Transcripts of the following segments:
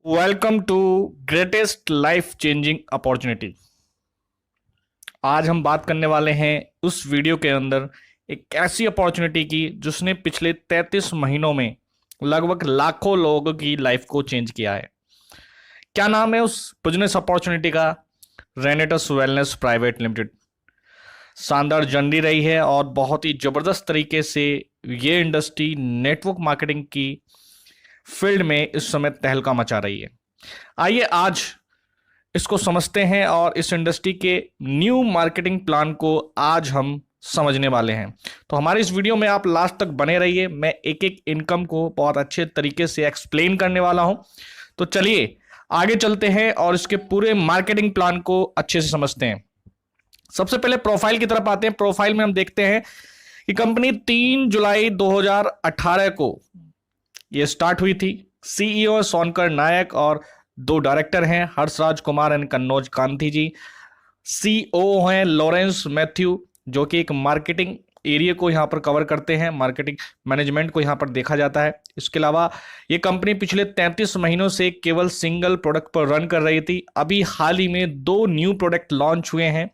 Welcome to greatest life changing opportunity. आज हम बात करने वाले हैं उस वीडियो के अंदर एक ऐसी अपॉर्चुनिटी की जिसने पिछले 33 महीनों में लगभग लाखों लोगों की लाइफ को चेंज किया है। क्या नाम है उस बिजनेस अपॉर्चुनिटी का? रेनेटस वेलनेस प्राइवेट लिमिटेड। शानदार जर्नी रही है और बहुत ही जबरदस्त तरीके से ये इंडस्ट्री नेटवर्क मार्केटिंग की फील्ड में इस समय तहलका मचा रही है। आइए आज इसको समझते हैं और इस इंडस्ट्री के न्यू मार्केटिंग प्लान को आज हम समझने वाले हैं। तो हमारी इस वीडियो में आप लास्ट तक बने रहिए। मैं एक एक इनकम को बहुत अच्छे तरीके से एक्सप्लेन करने वाला हूं। तो चलिए आगे चलते हैं और इसके पूरे मार्केटिंग प्लान को अच्छे से समझते हैं। सबसे पहले प्रोफाइल की तरफ आते हैं। प्रोफाइल में हम देखते हैं कि कंपनी 3 जुलाई 2018 को ये स्टार्ट हुई थी। सीईओ सोनकर नायक और 2 डायरेक्टर हैं, हर्षराज कुमार एंड कन्नौज कांति जी। सीओ हैं लॉरेंस मैथ्यू, जो कि एक मार्केटिंग एरिया को यहाँ पर कवर करते हैं, मार्केटिंग मैनेजमेंट को यहाँ पर देखा जाता है। इसके अलावा ये कंपनी पिछले 33 महीनों से केवल सिंगल प्रोडक्ट पर रन कर रही थी। अभी हाल ही में 2 न्यू प्रोडक्ट लॉन्च हुए हैं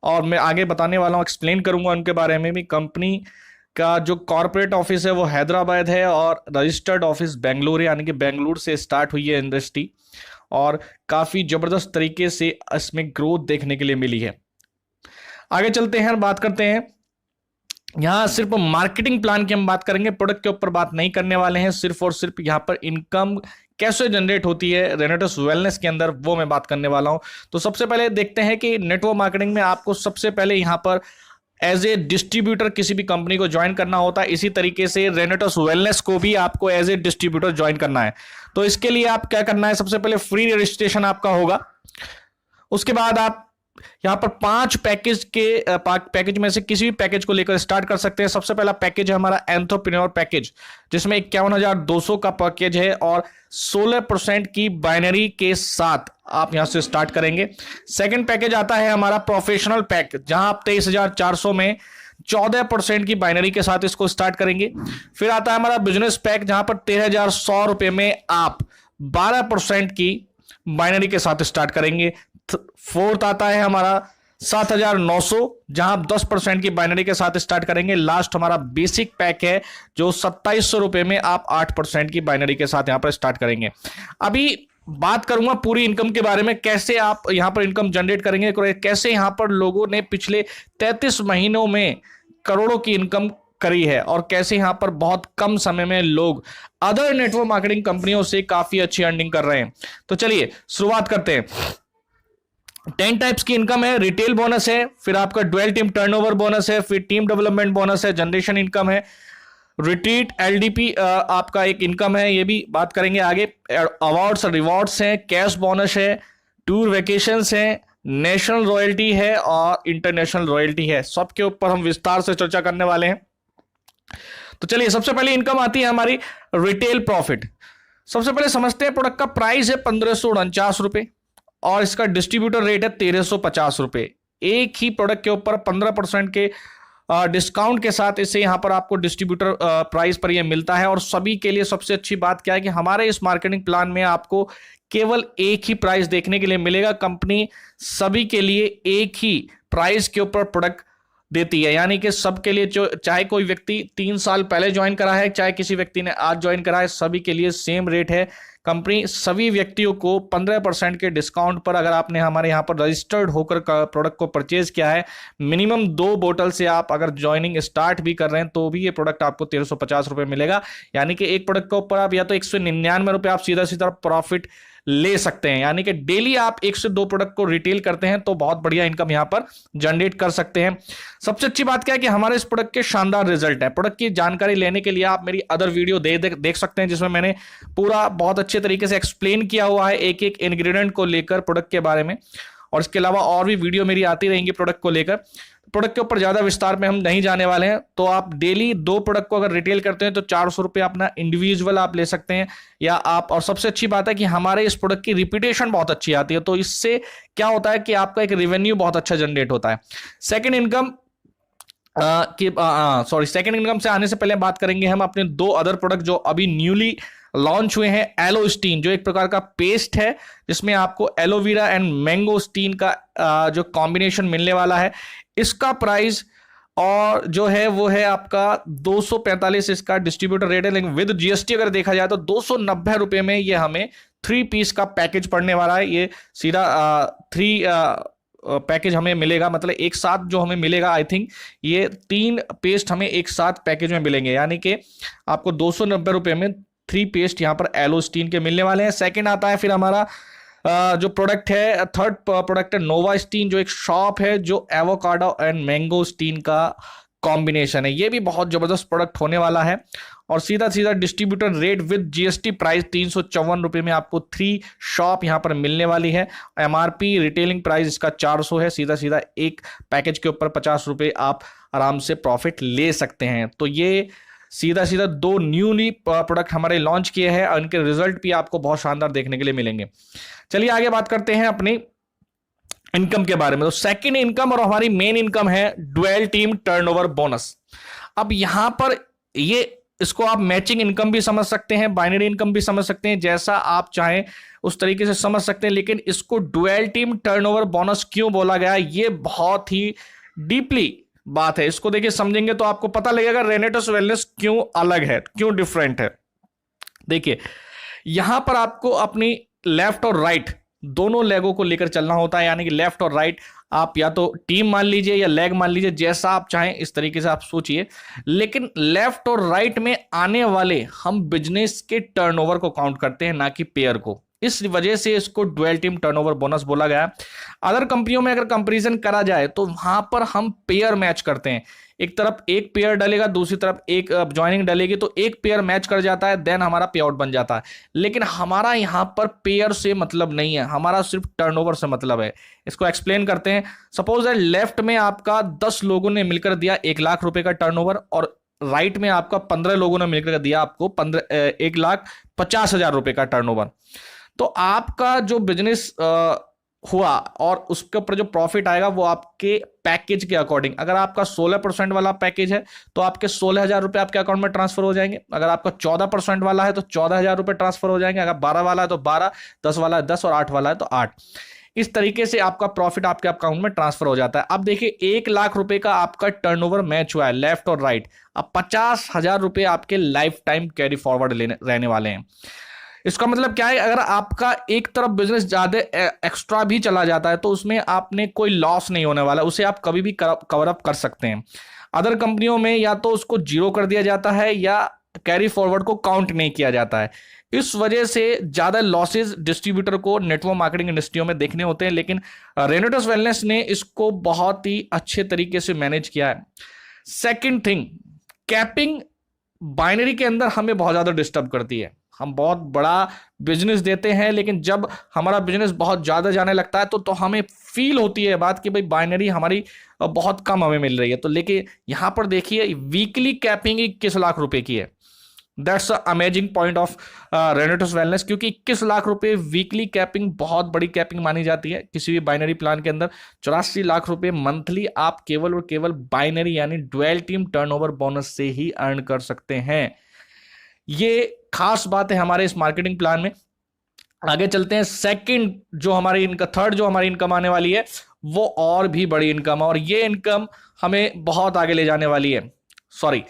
और मैं आगे बताने वाला हूँ, एक्सप्लेन करूंगा उनके बारे में भी। कंपनी का जो कॉर्पोरेट ऑफिस है वो हैदराबाद है और रजिस्टर्ड ऑफिस बेंगलुरु है, यानी कि बेंगलुरु से स्टार्ट हुई है इंडस्ट्री और काफ़ी ज़बरदस्त तरीके से इसमें ग्रोथ देखने के लिए मिली है। आगे चलते हैं, बात करते हैं। यहाँ सिर्फ मार्केटिंग प्लान की हम बात करेंगे, प्रोडक्ट के ऊपर बात नहीं करने वाले हैं। सिर्फ और सिर्फ यहाँ पर इनकम कैसे जनरेट होती है रेनेटस वेलनेस के अंदर, वो मैं बात करने वाला हूँ। तो सबसे पहले देखते हैं कि नेटवर्क मार्केटिंग में आपको सबसे पहले यहाँ पर एज ए डिस्ट्रीब्यूटर किसी भी कंपनी को ज्वाइन करना होता है। इसी तरीके से रेनेटस वेलनेस को भी आपको एज ए डिस्ट्रीब्यूटर ज्वाइन करना है। तो इसके लिए आप क्या करना है, सबसे पहले फ्री रजिस्ट्रेशन आपका होगा। उसके बाद आप यहाँ पर 5 पैकेज में से किसी भी पैकेज को लेकर स्टार्ट कर सकते हैं। सबसे पहला पैकेज है हमारा एंटरप्रेन्योर पैकेज, जिसमें 51,200 का पैकेज है और 16% की बाइनरी के साथ आप यहां से स्टार्ट करेंगे। सेकंड पैकेज आता है हमारा प्रोफेशनल पैक, जहां आप 23,400 में 14% की बाइनरी के साथ इसको स्टार्ट करेंगे। फिर आता है हमारा बिजनेस पैक, जहां पर 13,100 रुपए में आप 12% की बाइनरी के साथ स्टार्ट करेंगे। फोर्थ आता है हमारा 7,900, जहां आप 10% की बाइनरी के साथ स्टार्ट करेंगे। लास्ट हमारा बेसिक पैक है, जो 2,700 रुपए में आप 8% की बाइनरी के साथ यहां पर स्टार्ट करेंगे। अभी बात करूंगा पूरी इनकम के बारे में, कैसे आप यहां पर इनकम जनरेट करेंगे, कैसे यहां पर लोगों ने पिछले 33 महीनों में करोड़ों की इनकम करी है और कैसे यहां पर बहुत कम समय में लोग अदर नेटवर्क मार्केटिंग कंपनियों से काफी अच्छी अर्निंग कर रहे हैं। तो चलिए शुरुआत करते हैं। 10 टाइप्स की इनकम है। रिटेल बोनस है, फिर आपका डुअल टीम टर्नओवर बोनस है, फिर टीम डेवलपमेंट बोनस है, जनरेशन इनकम है, रिट्रीट एलडीपी आपका एक इनकम है, ये भी बात करेंगे आगे। अवार्ड्स रिवॉर्ड्स हैं, कैश बोनस है, टूर वेकेशंस है, नेशनल रॉयल्टी है और इंटरनेशनल रॉयल्टी है। सबके ऊपर हम विस्तार से चर्चा करने वाले हैं। तो चलिए सबसे पहले इनकम आती है हमारी रिटेल प्रॉफिट। सबसे पहले समझते हैं, प्रोडक्ट का प्राइस है 1,549 रुपए और इसका डिस्ट्रीब्यूटर रेट है 1,350 रुपए। एक ही प्रोडक्ट के ऊपर 15% के डिस्काउंट के साथ इसे यहां पर आपको डिस्ट्रीब्यूटर प्राइस पर यह मिलता है। और सभी के लिए सबसे अच्छी बात क्या है कि हमारे इस मार्केटिंग प्लान में आपको केवल एक ही प्राइस देखने के लिए मिलेगा। कंपनी सभी के लिए एक ही प्राइस के ऊपर प्रोडक्ट देती है, यानी कि सबके लिए, जो चाहे कोई व्यक्ति 3 साल पहले ज्वाइन करा है, चाहे किसी व्यक्ति ने आज ज्वाइन करा है, सभी के लिए सेम रेट है। कंपनी सभी व्यक्तियों को 15% के डिस्काउंट पर, अगर आपने हमारे यहाँ पर रजिस्टर्ड होकर प्रोडक्ट को परचेज किया है, मिनिमम 2 बोतल से आप अगर ज्वाइनिंग स्टार्ट भी कर रहे हैं, तो भी ये प्रोडक्ट आपको 1,350 रुपए मिलेगा। यानी कि एक प्रोडक्ट के ऊपर आप या तो 199 रुपए आप सीधा सीधा प्रॉफिट ले सकते हैं। यानी कि डेली आप 1 से 2 प्रोडक्ट को रिटेल करते हैं तो बहुत बढ़िया इनकम यहां पर जनरेट कर सकते हैं। सबसे अच्छी बात क्या है कि हमारे इस प्रोडक्ट के शानदार रिजल्ट है। प्रोडक्ट की जानकारी लेने के लिए आप मेरी अदर वीडियो देख सकते हैं, जिसमें मैंने पूरा बहुत अच्छे तरीके से एक्सप्लेन किया हुआ है एक एक इंग्रेडिएंट को लेकर, प्रोडक्ट के बारे में। और इसके अलावा और भी वीडियो मेरी आती रहेंगी प्रोडक्ट को लेकर। प्रोडक्ट के ऊपर ज्यादा विस्तार में हम नहीं जाने वाले हैं। तो आप डेली 2 प्रोडक्ट को अगर रिटेल करते हैं तो 400 रुपए अपना इंडिविजुअल आप ले सकते हैं, या आप, और सबसे अच्छी बात है कि हमारे इस प्रोडक्ट की रिपीटेशन बहुत अच्छी आती है, तो इससे क्या होता है कि आपका एक रेवेन्यू बहुत अच्छा जनरेट होता है। सेकंड इनकम सेकंड इनकम से आने से पहले बात करेंगे हम अपने 2 अदर प्रोडक्ट जो अभी न्यूली लॉन्च हुए हैं एलोस्टीन, जो एक प्रकार का पेस्ट है जिसमें आपको एलोवेरा एंड मैंगोस्टीन का जो कॉम्बिनेशन मिलने वाला है। इसका प्राइस और जो है वो है आपका 245 इसका डिस्ट्रीब्यूटर रेट है, लेकिन विद जीएसटी अगर देखा जाए तो 290 रुपए में ये हमें 3 पीस का पैकेज पड़ने वाला है। ये सीधा 3 पैकेज हमें मिलेगा, मतलब एक साथ जो हमें मिलेगा, आई थिंक ये 3 पेस्ट हमें एक साथ पैकेज में मिलेंगे, यानी कि आपको 290 रुपए में 3 पेस्ट यहाँ पर एलोस्टीन के मिलने वाले हैं। सेकंड आता है फिर हमारा जो प्रोडक्ट है, थर्ड प्रोडक्ट है नोवास्टीन, जो एक शॉप है जो एवोकाडो एंड मैंगोस्टीन का कॉम्बिनेशन है। ये भी बहुत जबरदस्त प्रोडक्ट होने वाला है और सीधा सीधा distributor rate with GST price 354 रुपए में आपको 3 शॉप यहां पर मिलने वाली है। एमआरपी रिटेलिंग प्राइस इसका 400 है। सीधा सीधा एक पैकेज के ऊपर 50 रुपए आप आराम से प्रॉफिट ले सकते हैं। तो ये सीधा सीधा 2 न्यूली प्रोडक्ट हमारे लॉन्च किए हैं और इनके रिजल्ट भी आपको बहुत शानदार देखने के लिए मिलेंगे। चलिए आगे बात करते हैं अपनी इनकम के बारे में। तो सेकंड इनकम और हमारी मेन इनकम है डुअल टीम टर्नओवर बोनस। अब यहां पर ये इसको आप मैचिंग इनकम भी समझ सकते हैं, बाइनरी इनकम भी समझ सकते हैं, जैसा आप चाहें उस तरीके से समझ सकते हैं। लेकिन इसको डुअल टीम टर्नओवर बोनस क्यों बोला गया, ये बहुत ही डीपली बात है। इसको देखिए समझेंगे तो आपको पता लगेगा रेनेटस वेलनेस क्यों अलग है, क्यों डिफरेंट है। देखिए यहां पर आपको अपनी लेफ्ट और राइट दोनों लेगों को लेकर चलना होता है, यानी कि लेफ्ट और राइट आप या तो टीम मान लीजिए या लेग मान लीजिए, जैसा आप चाहें इस तरीके से आप सोचिए। लेकिन लेफ्ट और राइट में आने वाले हम बिजनेस के टर्नओवर को काउंट करते हैं, ना कि पेयर को। इस वजह से इसको डुअल टीम टर्नओवर बोनस बोला गया। अदर कंपनियों में अगर कंपैरिजन करा जाए तो वहां पर हम पेयर मैच करते हैं, एक तरफ एक पेयर डलेगा, दूसरी तरफ एक ज्वाइनिंग डलेगी, तो एक पेयर मैच कर जाता है, देन हमारा पे आउट बन जाता है। लेकिन हमारा यहां पर पेयर से मतलब नहीं है, हमारा सिर्फ टर्नओवर से मतलब है। इसको एक्सप्लेन करते हैं। सपोज दैट लेफ्ट में आपका 10 लोगों ने मिलकर दिया 1 लाख रुपए का टर्नओवर और राइट में आपका 15 लोगों ने मिलकर दिया आपको 1,50,000 रुपए का टर्नओवर। तो आपका जो बिजनेस हुआ और उसके ऊपर जो प्रॉफिट आएगा वो आपके पैकेज के अकॉर्डिंग, अगर आपका 16% वाला पैकेज है तो आपके 16,000 रुपए आपके अकाउंट में ट्रांसफर हो जाएंगे। अगर आपका 14% वाला है तो 14,000 रुपए ट्रांसफर हो जाएंगे। अगर 12 वाला है तो 12, 10 वाला है 10 और 8 वाला है तो 8। इस तरीके से आपका प्रॉफिट आपके अकाउंट में ट्रांसफर हो जाता है। अब देखिए 1 लाख रुपए का आपका टर्नओवर मैच हुआ है लेफ्ट और राइट। अब 50,000 रुपए आपके लाइफ टाइम कैरी फॉरवर्ड रहने वाले हैं। इसका मतलब क्या है, अगर आपका एक तरफ बिजनेस ज्यादा एक्स्ट्रा भी चला जाता है तो उसमें आपने कोई लॉस नहीं होने वाला, उसे आप कभी भी कवर अप कर सकते हैं। अदर कंपनियों में या तो उसको जीरो कर दिया जाता है या कैरी फॉरवर्ड को काउंट नहीं किया जाता है। इस वजह से ज्यादा लॉसेस डिस्ट्रीब्यूटर को नेटवर्क मार्केटिंग इंडस्ट्रियों में देखने होते हैं। लेकिन रेनेटस वेलनेस ने इसको बहुत ही अच्छे तरीके से मैनेज किया है। सेकेंड थिंग, कैपिंग बाइनरी के अंदर हमें बहुत ज्यादा डिस्टर्ब करती है। हम बहुत बड़ा बिजनेस देते हैं लेकिन जब हमारा बिजनेस बहुत ज्यादा जाने लगता है तो हमें फील होती है बात कि भाई बाइनरी हमारी बहुत कम हमें मिल रही है। तो लेकिन यहां पर देखिए वीकली कैपिंग 21 लाख रुपए की है। That's amazing point of रेनेटस wellness, क्योंकि 21 लाख रुपए वीकली कैपिंग बहुत बड़ी कैपिंग मानी जाती है किसी भी बाइनरी प्लान के अंदर। 84 लाख रुपए मंथली आप केवल और केवल बाइनरी यानी डुअल टीम टर्नओवर बोनस से ही अर्न कर सकते हैं। ये खास बात है हमारे इस मार्केटिंग प्लान में। आगे चलते हैं। सेकंड जो हमारी इनका थर्ड जो हमारी इनकम आने वाली है वो और भी बड़ी इनकम है और ये इनकम हमें बहुत आगे ले जाने वाली है। सॉरी,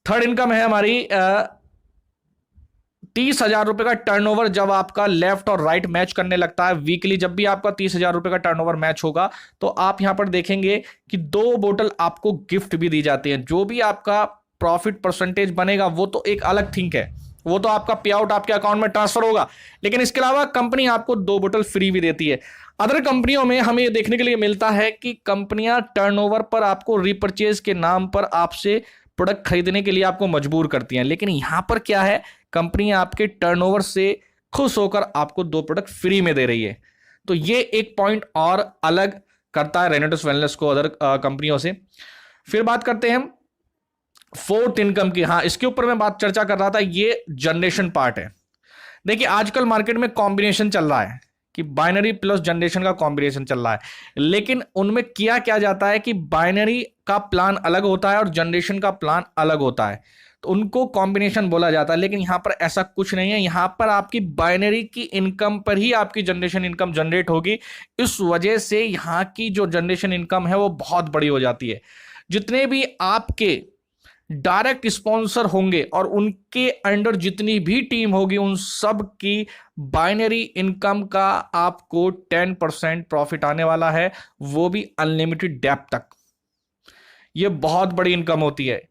थर्ड इनकम है हमारी 30,000 रुपए का टर्नओवर। जब आपका लेफ्ट और राइट मैच करने लगता है वीकली, जब भी आपका 30,000 रुपए का टर्नओवर मैच होगा तो आप यहां पर देखेंगे कि 2 बोतल आपको गिफ्ट भी दी जाती है। जो भी आपका प्रॉफिट परसेंटेज बनेगा वो तो एक अलग थिंग है, वो तो आपका पे आउट आपके अकाउंट में ट्रांसफर होगा, लेकिन इसके अलावा कंपनी आपको 2 बोतल फ्री भी देती है। अदर कंपनियों में हमें ये देखने के लिए मिलता है कि कंपनियां टर्नओवर पर आपको रिपर्चेज के नाम पर आपसे प्रोडक्ट खरीदने के लिए आपको मजबूर करती हैं, लेकिन यहां पर क्या है, कंपनी आपके टर्नओवर से खुश होकर आपको 2 प्रोडक्ट फ्री में दे रही है। तो ये एक पॉइंट और अलग करता है रेनेटस वेलनेस को अदर कंपनियों से। फिर बात करते हैं हम फोर्थ इनकम की। हाँ, इसके ऊपर मैं बात चर्चा कर रहा था, ये जनरेशन पार्ट है। देखिए आजकल मार्केट में कॉम्बिनेशन चल रहा है कि बाइनरी प्लस जनरेशन का कॉम्बिनेशन चल रहा है, लेकिन उनमें किया क्या जाता है कि बाइनरी का प्लान अलग होता है और जनरेशन का प्लान अलग होता है। तो उनको कॉम्बिनेशन बोला जाता है। लेकिन यहाँ पर ऐसा कुछ नहीं है, यहाँ पर आपकी बाइनरी की इनकम पर ही आपकी जनरेशन इनकम जनरेट होगी। इस वजह से यहाँ की जो जनरेशन इनकम है वो बहुत बड़ी हो जाती है। जितने भी आपके डायरेक्ट स्पॉन्सर होंगे और उनके अंडर जितनी भी टीम होगी, उन सब की बाइनरी इनकम का आपको 10% प्रॉफिट आने वाला है, वो भी अनलिमिटेड डेप्थ तक। ये बहुत बड़ी इनकम होती है।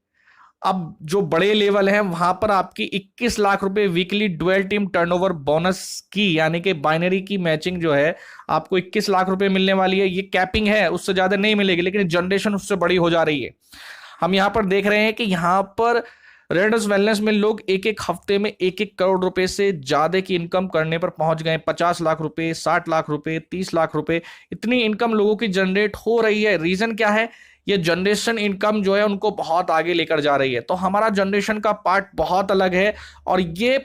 अब जो बड़े लेवल हैं वहां पर आपकी 21 लाख रुपए weekly dual team turnover bonus की, यानी कि बाइनरी की मैचिंग जो है आपको 21 लाख रुपए मिलने वाली है। ये कैपिंग है, उससे ज्यादा नहीं मिलेगी, लेकिन जनरेशन उससे बड़ी हो जा रही है। हम यहां पर देख रहे हैं कि यहां पर रेडर्स वेलनेस में लोग एक एक हफ्ते में 1-1 करोड़ रुपए से ज्यादा की इनकम करने पर पहुंच गए। 50 लाख रुपए, 60 लाख रुपए, 30 लाख रुपए, इतनी इनकम लोगों की जनरेट हो रही है। रीजन क्या है? ये जनरेशन इनकम जो है उनको बहुत आगे लेकर जा रही है। तो हमारा जनरेशन का पार्ट बहुत अलग है और ये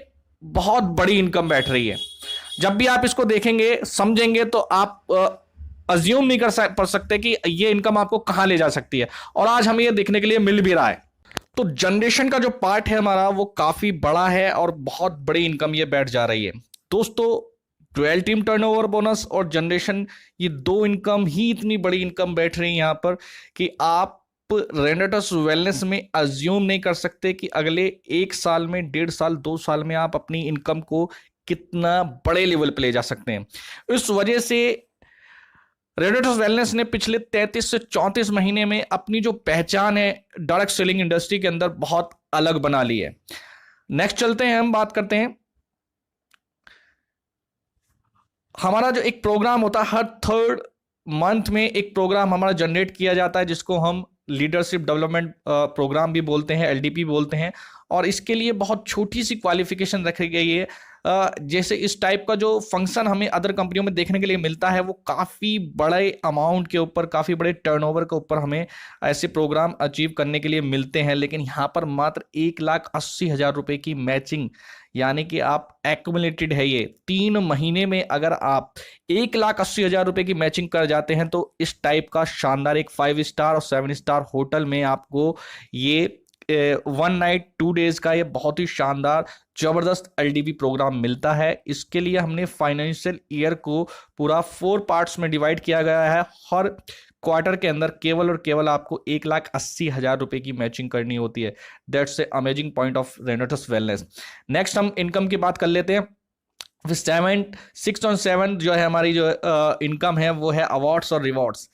बहुत बड़ी इनकम बैठ रही है। जब भी आप इसको देखेंगे, समझेंगे, तो आप अज्यूम नहीं कर सकते कि ये इनकम आपको कहां ले जा सकती है, और आज हमें ये देखने के लिए मिल भी रहा है। तो जनरेशन का जो पार्ट है हमारा वो काफी बड़ा है और बहुत बड़ी इनकम ये बैठ जा रही है। दोस्तों, डुअल टीम टर्नओवर बोनस और जनरेशन, ये दो इनकम ही इतनी बड़ी इनकम बैठ रही है यहां पर कि आप रेनेटस वेलनेस में अज्यूम नहीं कर सकते कि अगले 1 साल में, 1.5 साल, 2 साल में आप अपनी इनकम को कितना बड़े लेवल पे ले जा सकते हैं। इस वजह से रेनेटस वेलनेस ने पिछले 33 से 34 महीने में अपनी जो पहचान है डायरेक्ट सेलिंग इंडस्ट्री के अंदर बहुत अलग बना ली है। नेक्स्ट चलते हैं, हम बात करते हैं हमारा जो एक प्रोग्राम होता है, हर 3rd मंथ में एक प्रोग्राम हमारा जनरेट किया जाता है जिसको हम लीडरशिप डेवलपमेंट प्रोग्राम भी बोलते हैं, एलडीपी बोलते हैं। और इसके लिए बहुत छोटी सी क्वालिफिकेशन रखी गई है। जैसे इस टाइप का जो फंक्शन हमें अदर कंपनियों में देखने के लिए मिलता है वो काफ़ी बड़े अमाउंट के ऊपर, काफ़ी बड़े टर्नओवर के ऊपर हमें ऐसे प्रोग्राम अचीव करने के लिए मिलते हैं। लेकिन यहाँ पर मात्र 1,80,000 रुपए की मैचिंग, यानी कि आप एक्युमुलेटेड है ये 3 महीने में अगर आप 1,80,000 रुपए की मैचिंग कर जाते हैं तो इस टाइप का शानदार एक 5 स्टार और 7 स्टार होटल में आपको ये 1 नाइट 2 डेज का ये बहुत ही शानदार जबरदस्त एलडीबी प्रोग्राम मिलता है। इसके लिए हमने फाइनेंशियल ईयर को पूरा 4 पार्ट्स में डिवाइड किया गया है। हर क्वार्टर के अंदर केवल और केवल आपको 1,80,000 रुपए की मैचिंग करनी होती है। That's a amazing point of रेनेटस wellness. Next हम इनकम की बात कर लेते हैं। 6 on 7 जो है हमारी जो इनकम है वो है अवार्ड्स और रिवॉर्ड्स।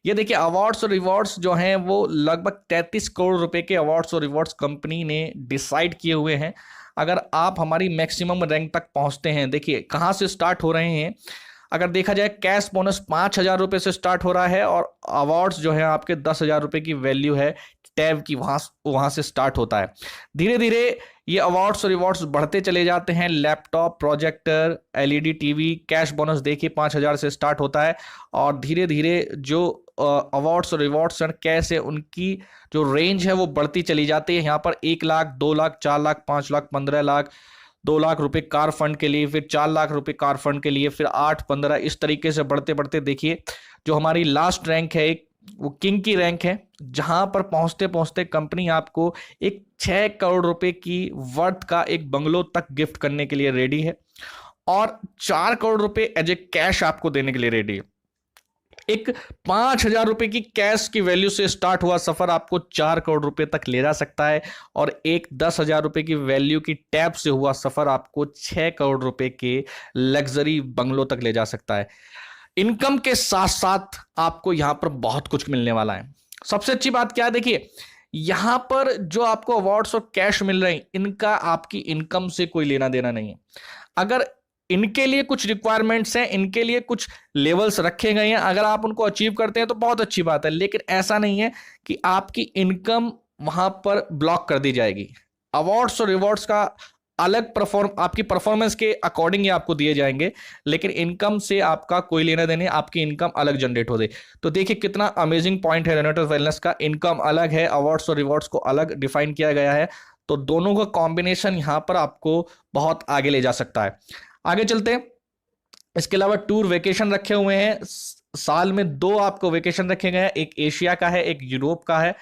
ये देखिए, अवार्ड्स और रिवॉर्ड्स जो हैं वो लगभग 33 करोड़ रुपए के अवार्ड्स और रिवॉर्ड्स कंपनी ने डिसाइड किए हुए हैं। अगर आप हमारी मैक्सिमम रैंक तक पहुंचते हैं, देखिए कहाँ से स्टार्ट हो रहे हैं। अगर देखा जाए, कैश बोनस 5,000 रुपये से स्टार्ट हो रहा है और अवार्ड्स जो है आपके 10,000 रुपये की वैल्यू है टैब की, वहाँ से स्टार्ट होता है। धीरे धीरे ये अवार्ड्स और रिवॉर्ड्स बढ़ते चले जाते हैं। Laptop, projector, LED TV, cash bonus देखिए 5,000 से स्टार्ट होता है और धीरे धीरे जो अवार्ड्स और रिवॉर्ड्स कैश है उनकी जो रेंज है वो बढ़ती चली जाती है। यहाँ पर 1 लाख, 2 लाख, 4 लाख, 5 लाख, 15 लाख, 2 लाख रुपए कार फंड के लिए, फिर 4 लाख रुपए कार फंड के लिए, फिर 8, 15, इस तरीके से बढ़ते बढ़ते देखिए जो हमारी लास्ट रैंक है एक, वो किंग की रैंक है, जहां पर पहुंचते पहुंचते कंपनी आपको एक 6 करोड़ रुपए की वर्थ का एक बंगलो तक गिफ्ट करने के लिए रेडी है और 4 करोड़ रुपए एज ए कैश आपको देने के लिए रेडी है। एक 5,000 रुपए की कैश की वैल्यू से स्टार्ट हुआ सफर आपको 4 करोड़ रुपए तक ले जा सकता है और एक 10,000 रुपए की वैल्यू की टैब से हुआ सफर आपको 6 करोड़ रुपए के लग्जरी बंगलो तक ले जा सकता है। इनकम के साथ साथ आपको यहां पर बहुत कुछ मिलने वाला है। सबसे अच्छी बात क्या है, देखिए यहां पर जो आपको अवार्ड्स और कैश मिल रहे हैं इनका आपकी इनकम से कोई लेना देना नहीं है। अगर इनके लिए कुछ रिक्वायरमेंट्स हैं, इनके लिए कुछ लेवल्स रखे गए हैं, अगर आप उनको अचीव करते हैं तो बहुत अच्छी बात है, लेकिन ऐसा नहीं है कि आपकी इनकम वहां पर ब्लॉक कर दी जाएगी। अवार्ड्स और रिवॉर्ड्स का अलग आपकी परफॉर्मेंस के अकॉर्डिंग ही आपको दिए जाएंगे, लेकिन इनकम से आपका कोई लेना देना, आपकी इनकम अलग जनरेट हो दे। तो देखिए कितना अमेजिंग पॉइंट है रेनेटस वेलनेस का। इनकम अलग है, अवार्ड्स और रिवॉर्ड्स को अलग डिफाइन किया गया है, तो दोनों का कॉम्बिनेशन यहां पर आपको बहुत आगे ले जा सकता है। आगे चलते हैं। इसके अलावा टूर वेकेशन रखे हुए हैं, साल में 2 आपको वेकेशन रखे गए हैं, एक एशिया का है, एक यूरोप का है।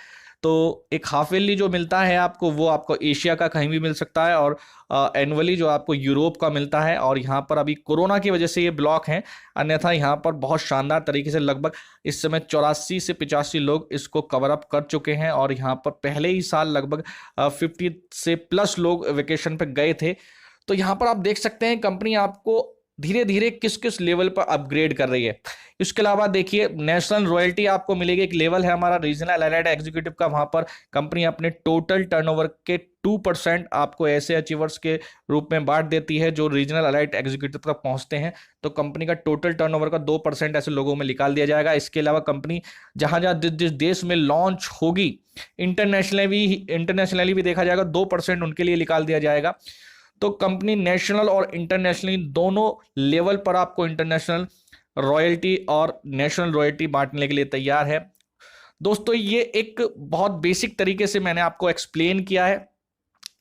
तो एक हाफ ईयरली जो मिलता है आपको, वो आपको एशिया का कहीं भी मिल सकता है, और एनुअली जो आपको यूरोप का मिलता है। और यहाँ पर अभी कोरोना की वजह से ये ब्लॉक हैं, अन्यथा यहाँ पर बहुत शानदार तरीके से लगभग इस समय 84 से 85 लोग इसको कवर अप कर चुके हैं। और यहाँ पर पहले ही साल लगभग 50 से प्लस लोग वेकेशन पे गए थे। तो यहाँ पर आप देख सकते हैं कंपनी आपको धीरे धीरे किस किस लेवल पर अपग्रेड कर रही है। इसके अलावा देखिए, नेशनल रॉयल्टी आपको मिलेगी। एक लेवल है हमारा रीजनल एलाइड एग्जीक्यूटिव का, वहां पर कंपनी अपने टोटल टर्नओवर के 2% आपको ऐसे अचीवर्स के रूप में बांट देती है जो रीजनल एलाइड एग्जीक्यूटिव तक पहुंचते हैं। तो कंपनी का टोटल टर्नओवर का 2% ऐसे लोगों में निकाल दिया जाएगा। इसके अलावा कंपनी जहां जहां जिस देश में लॉन्च होगी, इंटरनेशनली भी देखा जाएगा, 2% उनके लिए निकाल दिया जाएगा। तो कंपनी नेशनल और इंटरनेशनली दोनों लेवल पर आपको इंटरनेशनल रॉयल्टी और नेशनल रॉयल्टी बांटने के लिए तैयार है। दोस्तों, ये एक बहुत बेसिक तरीके से मैंने आपको एक्सप्लेन किया है।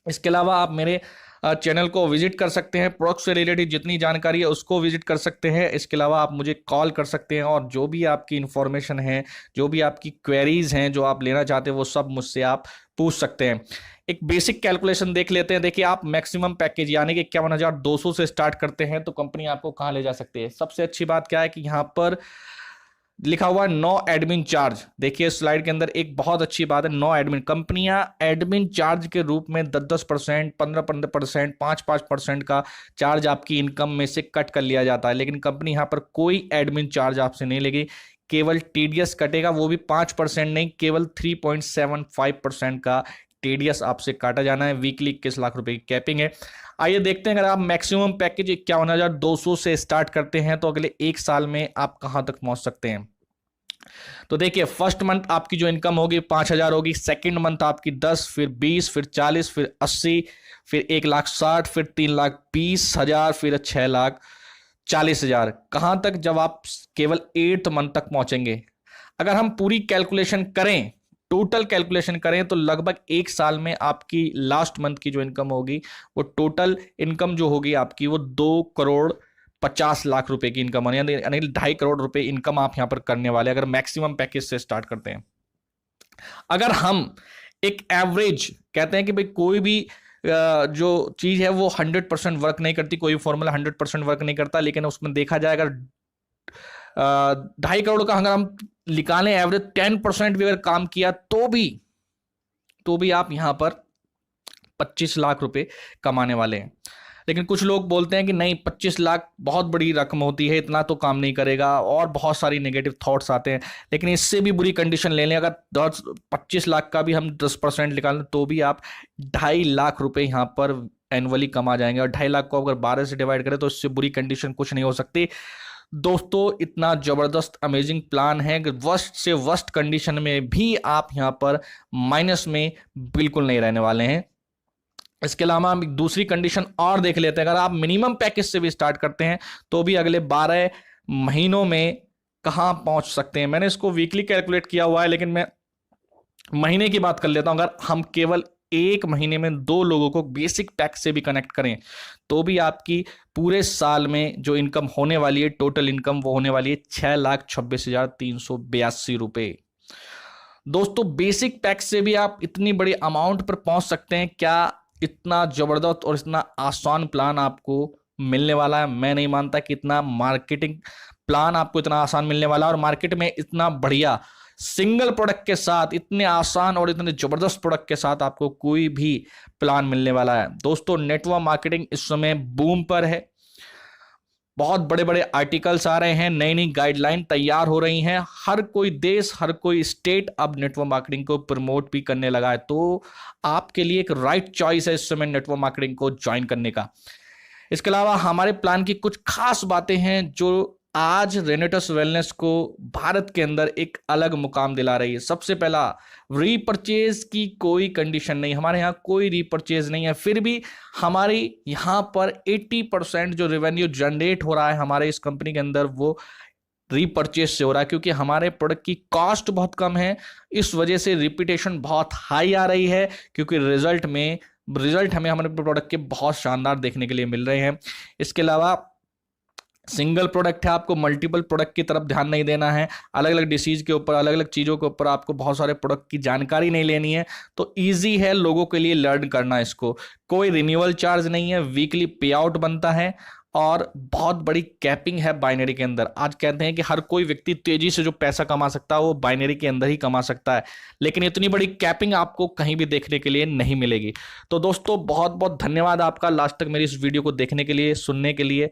इसके अलावा आप मेरे चैनल को विजिट कर सकते हैं, प्रोडक्ट से रिलेटेड जितनी जानकारी है उसको विजिट कर सकते हैं। इसके अलावा आप मुझे कॉल कर सकते हैं, और जो भी आपकी इंफॉर्मेशन है, जो भी आपकी क्वेरीज हैं, जो आप लेना चाहते हैं, वो सब मुझसे आप पूछ सकते हैं। एक बेसिक कैलकुलेशन देख लेते हैं। देखिए, आप मैक्सिमम पैकेज यानी कि 51,200 से स्टार्ट करते हैं तो कंपनी आपको कहां ले जा सकती है। सबसे अच्छी बात क्या है कि यहां पर लिखा हुआ नो एडमिन चार्ज। देखिए स्लाइड के अंदर एक बहुत अच्छी बात है, नो एडमिन। कंपनियां एडमिन चार्ज के रूप में 10-10%, 15-15%, 5-5% का चार्ज आपकी इनकम में से कट कर लिया जाता है, लेकिन कंपनी यहां पर कोई एडमिन चार्ज आपसे नहीं लेगी। केवल टीडीएस कटेगा, वो भी 5% नहीं, केवल 3.75% का टीडीएस आपसे काटा जाना है। वीकली 21 लाख रुपए की कैपिंग है। आइए देखते हैं, अगर आप मैक्सिमम पैकेज 51,200 से स्टार्ट करते हैं तो अगले एक साल में आप कहां तक पहुंच सकते हैं। तो देखिए, फर्स्ट मंथ आपकी जो इनकम होगी 5,000 होगी, सेकंड मंथ आपकी 10, फिर 20, फिर 40, फिर 80, फिर 1,60,000, फिर 3,20,000, फिर 6,40,000। कहां तक? जब आप केवल 8th मंथ तक पहुंचेंगे। अगर हम पूरी कैलकुलेशन करें, टोटल कैलकुलेशन करें, तो लगभग एक साल में आपकी लास्ट मंथ की जो इनकम होगी, वो टोटल इनकम जो होगी आपकी, वो 2,50,00,000 रुपए की इनकम होनी, यानी 2.5 करोड़ रुपए इनकम आप यहां पर करने वाले, अगर मैक्सिमम पैकेज से स्टार्ट करते हैं। अगर हम एक एवरेज कहते हैं कि भाई कोई भी जो चीज है वो 100% वर्क नहीं करती, कोई फॉर्मूला 100% वर्क नहीं करता, लेकिन उसमें देखा जाए अगर 2.5 करोड़ का अगर हम निकालें एवरेज, 10% भी अगर काम किया तो भी आप यहां पर 25 लाख रुपए कमाने वाले हैं। लेकिन कुछ लोग बोलते हैं कि नहीं, 25 लाख बहुत बड़ी रकम होती है, इतना तो काम नहीं करेगा, और बहुत सारी नेगेटिव थॉट्स आते हैं। लेकिन इससे भी बुरी कंडीशन ले लें, अगर 25 लाख का भी हम 10% निकालें तो भी आप 2.5 लाख रुपए यहां पर एनुअली कमा जाएंगे। और 2.5 लाख को अगर 12 से डिवाइड करें तो इससे बुरी कंडीशन कुछ नहीं हो सकती। दोस्तों, इतना जबरदस्त अमेजिंग प्लान है कि वर्स्ट से वर्स्ट कंडीशन में भी आप यहां पर माइनस में बिल्कुल नहीं रहने वाले हैं। इसके अलावा हम दूसरी कंडीशन और देख लेते हैं। अगर आप मिनिमम पैकेज से भी स्टार्ट करते हैं तो भी अगले 12 महीनों में कहां पहुंच सकते हैं। मैंने इसको वीकली कैलकुलेट किया हुआ है, लेकिन मैं महीने की बात कर लेता हूं। अगर हम केवल एक महीने में 2 लोगों को बेसिक पैक से भी कनेक्ट करें तो भी आपकी पूरे साल में जो इनकम होने वाली है, टोटल इनकम, वो होने वाली है 6,26,382 रुपए। दोस्तों, बेसिक पैक से भी आप इतनी बड़ी अमाउंट पर पहुंच सकते हैं। क्या इतना जबरदस्त और इतना आसान प्लान आपको मिलने वाला है? मैं नहीं मानता कि इतना मार्केटिंग प्लान आपको इतना आसान मिलने वाला है, और मार्केट में इतना बढ़िया सिंगल प्रोडक्ट के साथ, इतने आसान और इतने जबरदस्त प्रोडक्ट के साथ आपको कोई भी प्लान मिलने वाला है। दोस्तों, नेटवर्क मार्केटिंग इस समय बूम पर है। बहुत बड़े बड़े आर्टिकल्स आ रहे हैं, नई नई गाइडलाइन तैयार हो रही हैं। हर कोई देश, हर कोई स्टेट अब नेटवर्क मार्केटिंग को प्रमोट भी करने लगा है। तो आपके लिए एक राइट चॉइस है इस समय नेटवर्क मार्केटिंग को ज्वाइन करने का। इसके अलावा हमारे प्लान की कुछ खास बातें हैं जो आज रेनेटस वेलनेस को भारत के अंदर एक अलग मुकाम दिला रही है। सबसे पहला, रीपरचेज की कोई कंडीशन नहीं, हमारे यहाँ कोई रीपरचेज नहीं है। फिर भी हमारी यहाँ पर 80% जो रेवेन्यू जनरेट हो रहा है हमारे इस कंपनी के अंदर, वो रीपरचेज से हो रहा है, क्योंकि हमारे प्रोडक्ट की कॉस्ट बहुत कम है। इस वजह से रिपीटेशन बहुत हाई आ रही है, क्योंकि रिजल्ट हमें हमारे प्रोडक्ट के बहुत शानदार देखने के लिए मिल रहे हैं। इसके अलावा सिंगल प्रोडक्ट है, आपको मल्टीपल प्रोडक्ट की तरफ ध्यान नहीं देना है, अलग अलग डिसीज के ऊपर, अलग अलग चीज़ों के ऊपर आपको बहुत सारे प्रोडक्ट की जानकारी नहीं लेनी है, तो ईजी है लोगों के लिए लर्न करना इसको। कोई रिन्यूअल चार्ज नहीं है, वीकली पे आउट बनता है और बहुत बड़ी कैपिंग है बाइनरी के अंदर। आज कहते हैं कि हर कोई व्यक्ति तेजी से जो पैसा कमा सकता है वो बाइनरी के अंदर ही कमा सकता है, लेकिन इतनी बड़ी कैपिंग आपको कहीं भी देखने के लिए नहीं मिलेगी। तो दोस्तों बहुत बहुत धन्यवाद आपका लास्ट तक मेरी इस वीडियो को देखने के लिए, सुनने के लिए।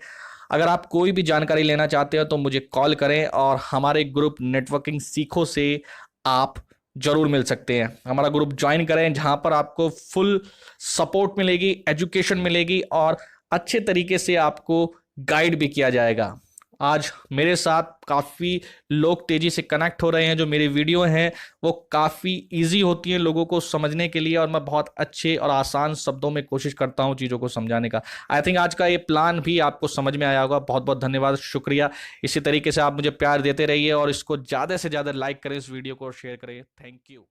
अगर आप कोई भी जानकारी लेना चाहते हो तो मुझे कॉल करें और हमारे ग्रुप नेटवर्किंग सीखो से आप जरूर मिल सकते हैं। हमारा ग्रुप ज्वाइन करें जहां पर आपको फुल सपोर्ट मिलेगी, एजुकेशन मिलेगी और अच्छे तरीके से आपको गाइड भी किया जाएगा। आज मेरे साथ काफ़ी लोग तेजी से कनेक्ट हो रहे हैं। जो मेरी वीडियो हैं वो काफ़ी इजी होती हैं लोगों को समझने के लिए और मैं बहुत अच्छे और आसान शब्दों में कोशिश करता हूं चीज़ों को समझाने का। आई थिंक आज का ये प्लान भी आपको समझ में आया होगा। बहुत बहुत धन्यवाद, शुक्रिया। इसी तरीके से आप मुझे प्यार देते रहिए और इसको ज़्यादा से ज़्यादा लाइक करें, इस वीडियो को शेयर करें। Thank you.